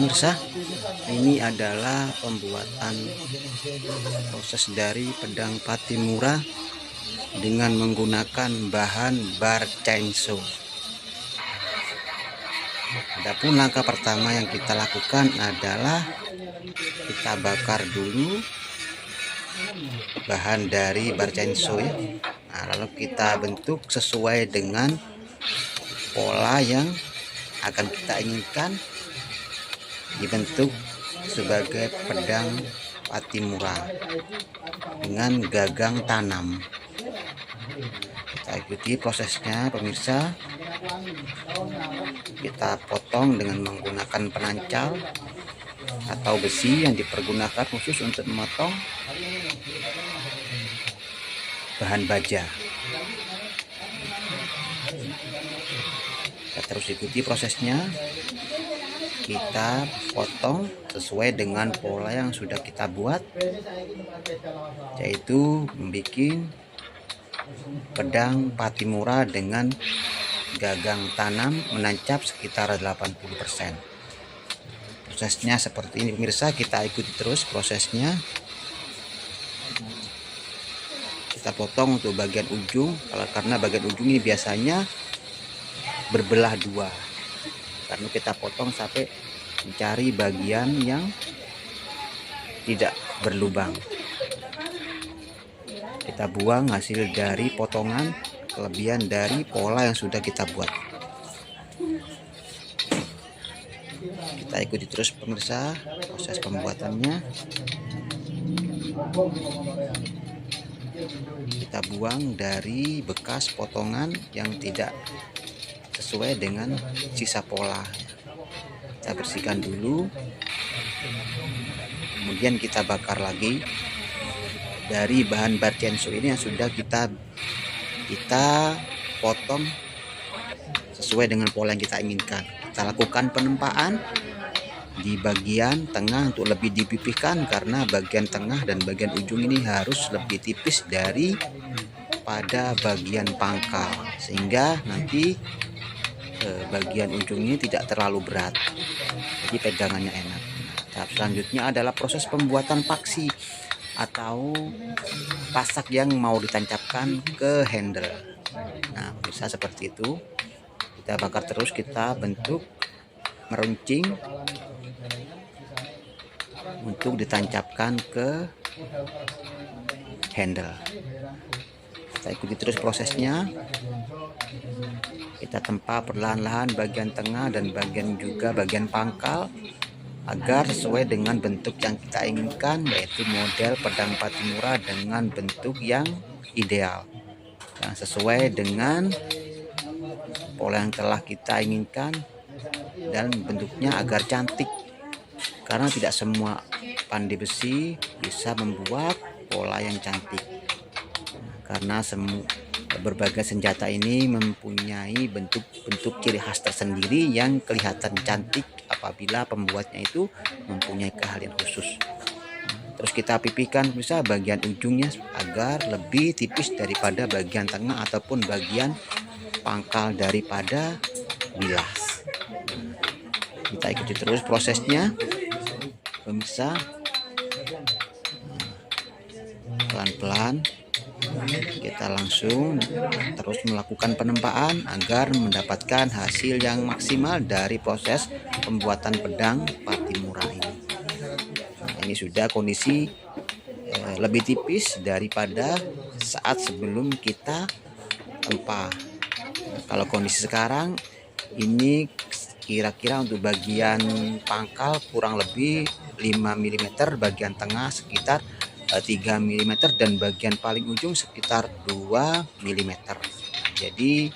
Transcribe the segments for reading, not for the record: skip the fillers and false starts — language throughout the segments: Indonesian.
pemirsa, ini adalah pembuatan proses dari pedang Patimura dengan menggunakan bahan bar chainsaw. Adapun langkah pertama yang kita lakukan adalah kita bakar dulu bahan dari bar chainsaw ya. Nah, lalu kita bentuk sesuai dengan pola yang akan kita inginkan dibentuk sebagai pedang Patimura dengan gagang tanam. Kita ikuti prosesnya pemirsa. Kita potong dengan menggunakan penancal atau besi yang dipergunakan khusus untuk memotong bahan baja. Kita terus ikuti prosesnya. Kita potong sesuai dengan pola yang sudah kita buat, yaitu membuat pedang Patimura dengan gagang tanam menancap sekitar 80%. Prosesnya seperti ini pemirsa, kita ikuti terus prosesnya. Kita potong untuk bagian ujung, karena bagian ujung ini biasanya berbelah dua, karena kita potong sampai mencari bagian yang tidak berlubang. Kita buang hasil dari potongan kelebihan dari pola yang sudah kita buat. Kita ikuti terus pemirsa proses pembuatannya. Kita buang dari bekas potongan yang tidak sesuai dengan sisa pola. Kita bersihkan dulu, kemudian kita bakar lagi dari bahan bar chainsaw ini yang sudah kita potong sesuai dengan pola yang kita inginkan. Kita lakukan penempaan di bagian tengah untuk lebih dipipihkan, karena bagian tengah dan bagian ujung ini harus lebih tipis dari pada bagian pangkal, sehingga nanti bagian ujung ini tidak terlalu berat, jadi pegangannya enak. Tahap selanjutnya adalah proses pembuatan paksi atau pasak yang mau ditancapkan ke handle. Nah, bisa seperti itu. Kita bakar terus, kita bentuk meruncing untuk ditancapkan ke handle. Kita ikuti terus prosesnya. Kita tempa perlahan-lahan bagian tengah dan bagian pangkal agar sesuai dengan bentuk yang kita inginkan, yaitu model pedang Patimura dengan bentuk yang ideal yang sesuai dengan pola yang telah kita inginkan dan bentuknya agar cantik, karena tidak semua pandai besi bisa membuat pola yang cantik, karena berbagai senjata ini mempunyai bentuk-bentuk ciri khas tersendiri yang kelihatan cantik apabila pembuatnya itu mempunyai keahlian khusus. Terus kita pipihkan bisa bagian ujungnya agar lebih tipis daripada bagian tengah ataupun bagian pangkal daripada bilas. Kita ikuti terus prosesnya pemirsa, pelan-pelan. Kita langsung terus melakukan penempaan agar mendapatkan hasil yang maksimal dari proses pembuatan pedang Patimura ini. Nah, ini sudah kondisi lebih tipis daripada saat sebelum kita tempa. Kalau kondisi sekarang ini kira-kira untuk bagian pangkal kurang lebih 5 mm, bagian tengah sekitar 3 mm, dan bagian paling ujung sekitar 2 mm. Jadi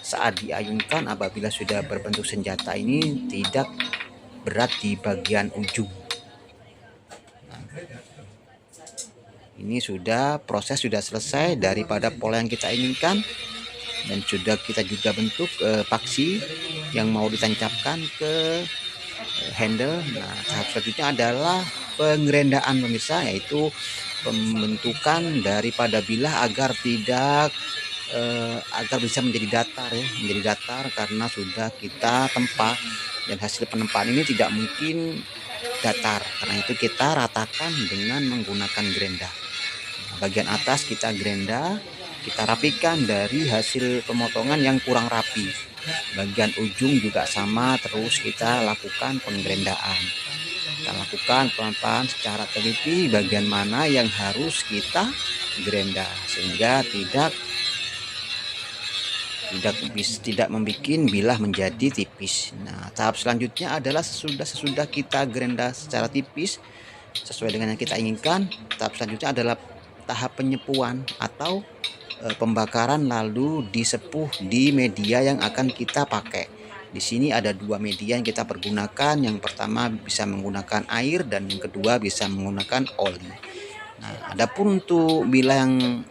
saat diayunkan apabila sudah berbentuk senjata ini tidak berat di bagian ujung. Ini proses sudah selesai daripada pola yang kita inginkan, dan sudah kita juga bentuk paksi yang mau ditancapkan ke handle. Nah, tahap selanjutnya adalah pengerendaan pemirsa, yaitu pembentukan daripada bilah agar bisa menjadi datar ya, karena sudah kita tempa dan hasil penempaan ini tidak mungkin datar, karena itu kita ratakan dengan menggunakan gerenda. Bagian atas kita gerenda, kita rapikan dari hasil pemotongan yang kurang rapi. Bagian ujung juga sama, terus kita lakukan penggerendaan. Kita lakukan pelan-pelan secara teliti bagian mana yang harus kita gerenda, sehingga tidak membuat bilah menjadi tipis. Nah, tahap selanjutnya adalah sesudah kita gerenda secara tipis sesuai dengan yang kita inginkan. Tahap selanjutnya adalah tahap penyepuan atau pembakaran, lalu disepuh di media yang akan kita pakai. Di sini ada dua media yang kita pergunakan. Yang pertama bisa menggunakan air dan yang kedua bisa menggunakan oli. Nah, adapun untuk bilah yang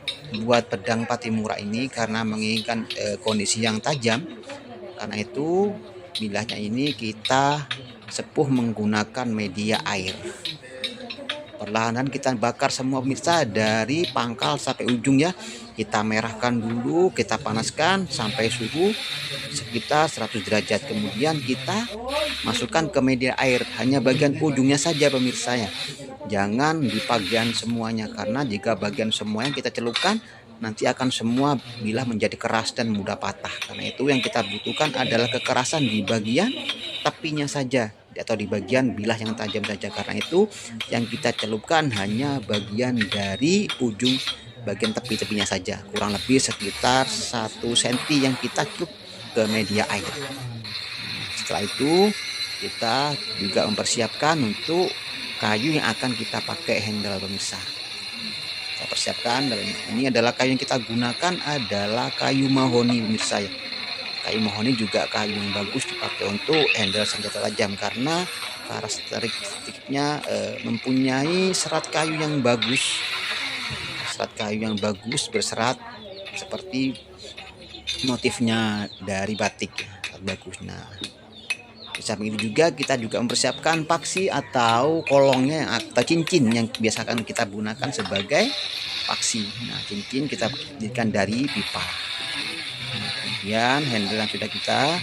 buat pedang Patimura ini karena menginginkan kondisi yang tajam, karena itu bilahnya ini kita sepuh menggunakan media air. Perlahan kita bakar semua pemirsa dari pangkal sampai ujung ya. Kita merahkan dulu, kita panaskan sampai suhu sekitar 100 derajat. Kemudian kita masukkan ke media air, hanya bagian ujungnya saja pemirsa ya. Jangan di bagian semuanya, karena jika bagian semuanya kita celupkan nanti akan semua bilah menjadi keras dan mudah patah. Karena itu yang kita butuhkan adalah kekerasan di bagian tepinya saja atau di bagian bilah yang tajam saja. Karena itu yang kita celupkan hanya bagian dari ujung bagian tepi-tepinya saja, kurang lebih sekitar 1 cm yang kita celup ke media air. Setelah itu kita juga mempersiapkan untuk kayu yang akan kita pakai handle pemirsa. Kita persiapkan, dan ini adalah kayu yang kita gunakan adalah kayu mahoni pemirsa ya. Kayu mahoni juga kayu yang bagus dipakai untuk handle senjata tajam karena karakteristiknya mempunyai serat kayu yang bagus. Serat kayu yang bagus berserat seperti motifnya dari batik ya, bagus. Nah, di samping itu juga kita mempersiapkan paksi atau kolongnya atau cincin yang biasakan kita gunakan sebagai paksi. Nah, cincin kita jadikan dari pipa. Nah, kemudian handle yang sudah kita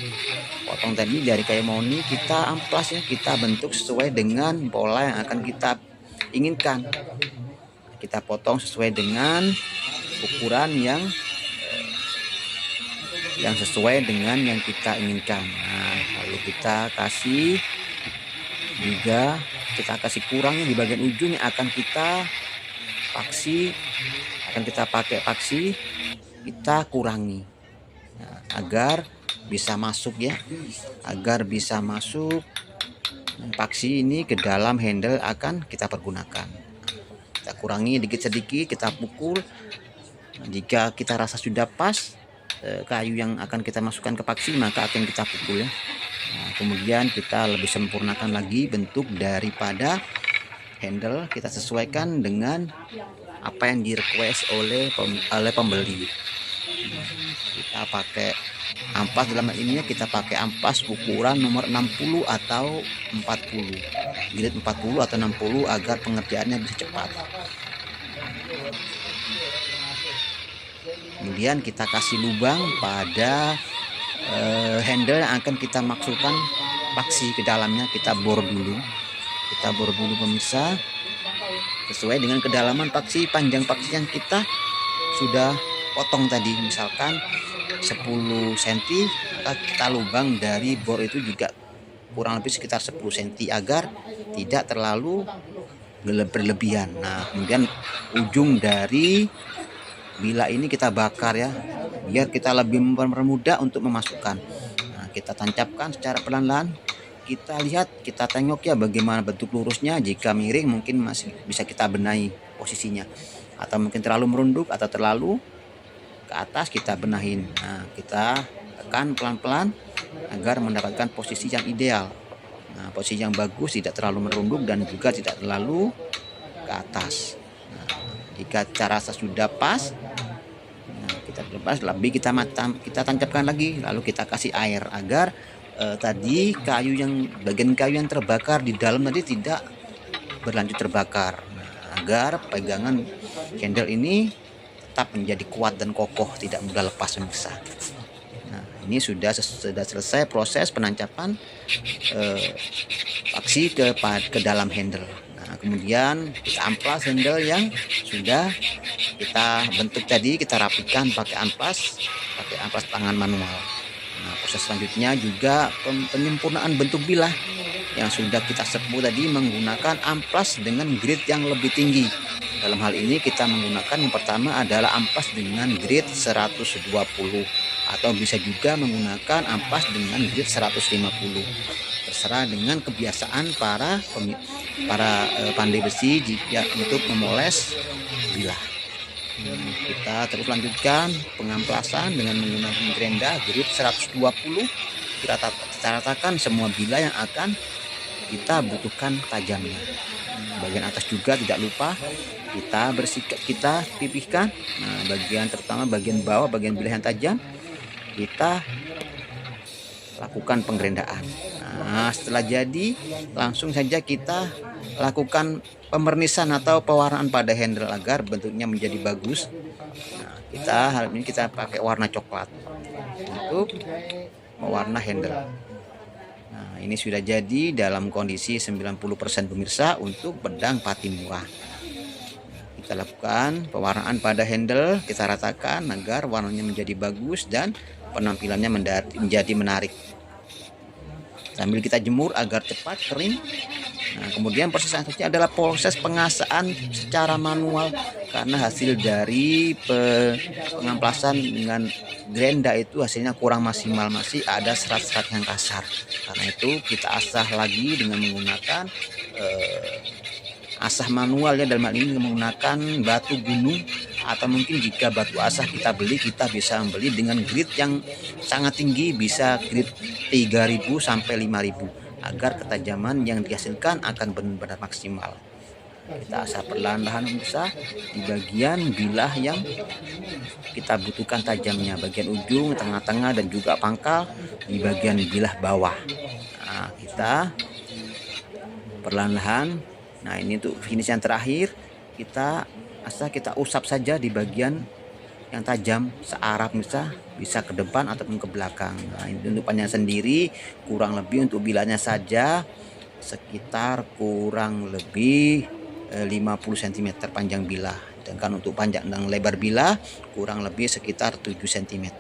potong tadi dari kayu mahoni kita amplas ya, kita bentuk sesuai dengan pola yang akan kita inginkan. Kita potong sesuai dengan ukuran yang sesuai dengan yang kita inginkan. Nah, lalu kita kasih kurangnya di bagian ujung yang akan kita pakai paksi, kita kurangi agar bisa masuk ya, agar bisa masuk paksi ini ke dalam handle akan kita pergunakan. Kita kurangi sedikit-sedikit, kita pukul. Jika kita rasa sudah pas kayu yang akan kita masukkan ke paksi, maka akan kita pukul ya. Nah, kemudian kita lebih sempurnakan lagi bentuk daripada handle, kita sesuaikan dengan apa yang di request oleh pembeli. Kita pakai ampas, dalam hal ini kita pakai ampas ukuran nomor 60 atau 40, jilid 40 atau 60 agar pengerjaannya bisa cepat. Kemudian kita kasih lubang pada handle yang akan kita masukkan paksi ke dalamnya. Kita bor dulu pemirsa, sesuai dengan kedalaman paksi, panjang paksi yang kita sudah potong tadi, misalkan 10 cm, maka kita lubang dari bor itu juga kurang lebih sekitar 10 cm agar tidak terlalu berlebihan. Nah, kemudian ujung dari bilah ini kita bakar ya, biar kita lebih mempermudah untuk memasukkan. Nah, kita tancapkan secara pelan-pelan, kita lihat, kita tengok ya bagaimana bentuk lurusnya. Jika miring mungkin masih bisa kita benahi posisinya, atau mungkin terlalu merunduk atau terlalu ke atas kita benahin. Nah, kita tekan pelan-pelan agar mendapatkan posisi yang ideal. Nah, posisi yang bagus, tidak terlalu merunduk dan juga tidak terlalu ke atas. Nah, jika cara sudah pas, nah, kita lepas, lebih kita tancapkan lagi, lalu kita kasih air agar tadi bagian kayu yang terbakar di dalam tadi tidak berlanjut terbakar. Nah, agar pegangan handle ini tetap menjadi kuat dan kokoh, tidak mudah lepas pemirsa. Nah, ini sudah selesai proses penancapan paksi ke dalam handle. Nah, kemudian kita amplas handle yang sudah kita bentuk tadi, kita rapikan pakai amplas tangan manual. Nah, proses selanjutnya juga penyempurnaan bentuk bilah yang sudah kita sepuh tadi menggunakan amplas dengan grade yang lebih tinggi. Dalam hal ini kita menggunakan yang pertama adalah amplas dengan grade 120 atau bisa juga menggunakan amplas dengan grade 150. Terserah dengan kebiasaan para pandai besi jika untuk memoles bilah. Kita terus lanjutkan pengamplasan dengan menggunakan gerinda grade 120. Kita ratakan semua bilah yang akan kita butuhkan tajamnya. Bagian atas juga tidak lupa kita pipihkan. Nah, terutama bagian bawah, bagian bilah yang tajam, kita lakukan penggerendaan. Nah, setelah jadi langsung saja kita lakukan pemernisan atau pewarnaan pada handle agar bentuknya menjadi bagus. Nah, hal ini kita pakai warna coklat untuk mewarna handle. Nah, ini sudah jadi dalam kondisi 90% pemirsa untuk pedang Patimura. Kita lakukan pewarnaan pada handle, kita ratakan agar warnanya menjadi bagus dan penampilannya menjadi menarik. Sambil kita jemur agar cepat kering. Nah, kemudian proses selanjutnya adalah proses pengasaan secara manual, karena hasil dari pengamplasan dengan gerinda itu hasilnya kurang maksimal, masih ada serat-serat yang kasar. Karena itu kita asah lagi dengan menggunakan asah manual, ya, dalam hal ini menggunakan batu gunung, atau mungkin jika batu asah kita bisa membeli dengan grade yang sangat tinggi, bisa grade 3000 sampai 5000, agar ketajaman yang dihasilkan akan benar-benar maksimal. Kita asah perlahan-lahan bisa di bagian bilah yang kita butuhkan tajamnya, bagian ujung, tengah-tengah, dan juga pangkal di bagian bilah bawah. Nah, kita perlahan-lahan. Nah, ini untuk finish yang terakhir, kita usap saja di bagian yang tajam searah, bisa ke depan ataupun ke belakang. Nah, ini untuk panjang sendiri kurang lebih untuk bilahnya saja sekitar kurang lebih 50 cm panjang bilah, sedangkan untuk panjang dan lebar bilah kurang lebih sekitar 7 cm.